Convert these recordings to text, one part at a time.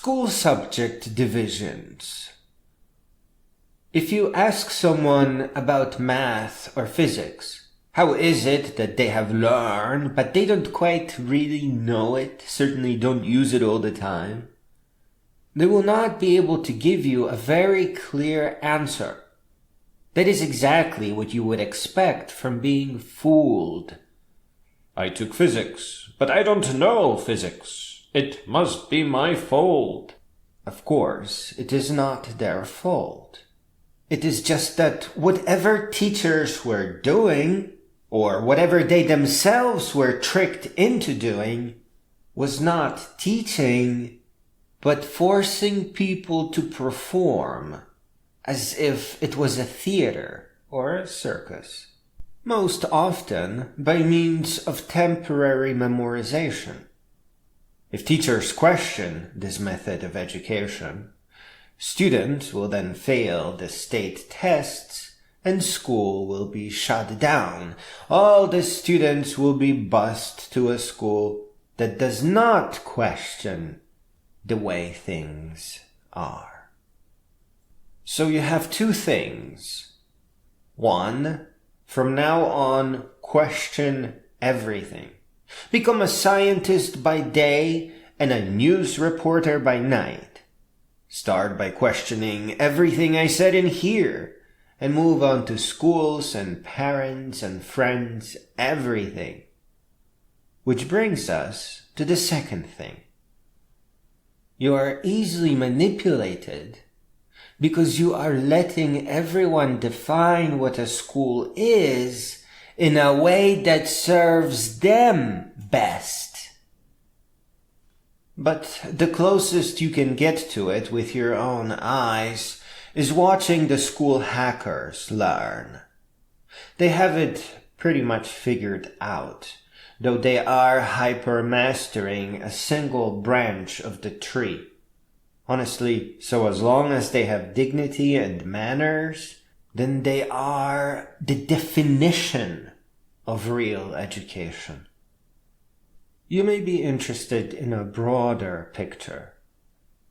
School subject divisions. If you ask someone about math or physics, how is it that they have learned, but they don't quite really know it, certainly don't use it all the time? They will not be able to give you a very clear answer. That is exactly what you would expect from being fooled. I took physics, but I don't know physics. It must be my fault. Of course, it is not their fault. It is just that whatever teachers were doing, or whatever they themselves were tricked into doing, was not teaching, but forcing people to perform, as if it was a theater or a circus. Most often by means of temporary memorization. If teachers question this method of education, students will then fail the state tests and school will be shut down. All the students will be bused to a school that does not question the way things are. So you have two things. One, from now on, question everything. Become a scientist by day and a news reporter by night. Start by questioning everything I said in here and move on to schools and parents and friends, everything. Which brings us to the second thing. You are easily manipulated because you are letting everyone define what a school is in a way that serves them best. But the closest you can get to it with your own eyes is watching the school hackers learn. They have it pretty much figured out, though they are hyper-mastering a single branch of the tree. Honestly, so as long as they have dignity and manners, then they are the definition of real education. You may be interested in a broader picture,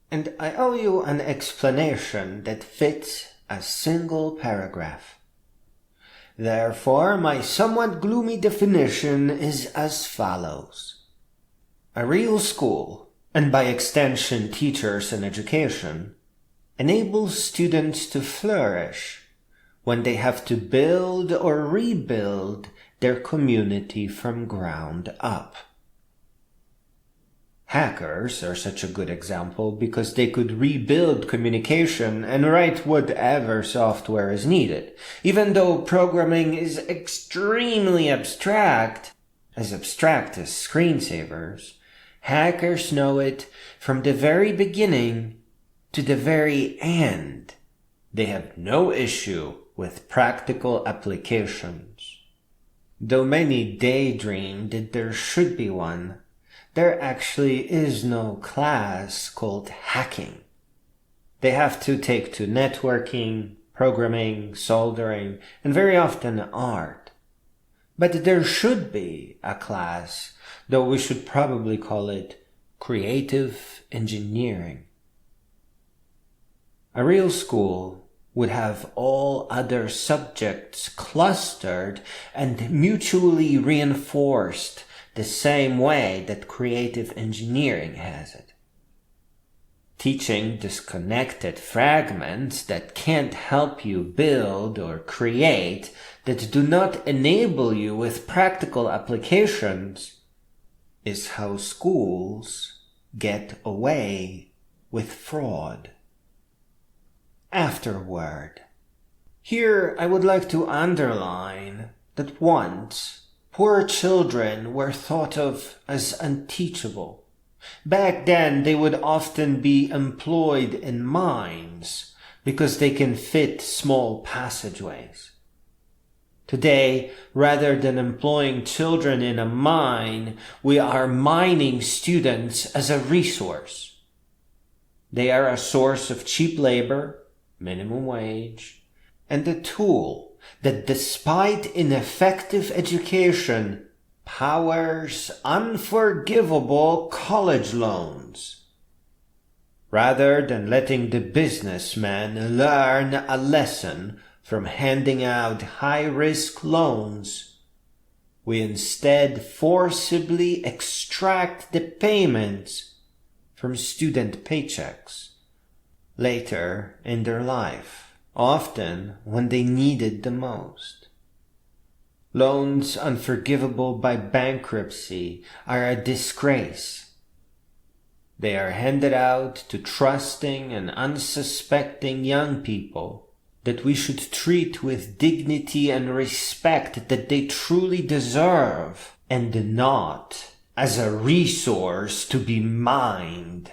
and I owe you an explanation that fits a single paragraph. Therefore, my somewhat gloomy definition is as follows. A real school, and by extension teachers and education, enables students to flourish when they have to build or rebuild their community from ground up. Hackers are such a good example because they could rebuild communication and write whatever software is needed. Even though programming is extremely abstract as screensavers, hackers know it from the very beginning to the very end. They have no issue with practical applications. Though many daydream that there should be one, there actually is no class called hacking. They have to take to networking, programming, soldering, and very often art. But there should be a class, though we should probably call it creative engineering. A real school would have all other subjects clustered and mutually reinforced the same way that creative engineering has it. Teaching disconnected fragments that can't help you build or create, that do not enable you with practical applications, is how schools get away with fraud. Afterward. Here I would like to underline that once poor children were thought of as unteachable. Back then they would often be employed in mines because they can fit small passageways. Today, rather than employing children in a mine, we are mining students as a resource. They are a source of cheap labor, minimum wage, and a tool that, despite ineffective education, powers unforgivable college loans. Rather than letting the businessman learn a lesson from handing out high-risk loans, we instead forcibly extract the payments from student paychecks later in their life, often when they need it the most. Loans unforgivable by bankruptcy are a disgrace. They are handed out to trusting and unsuspecting young people that we should treat with dignity and respect that they truly deserve, and not as a resource to be mined.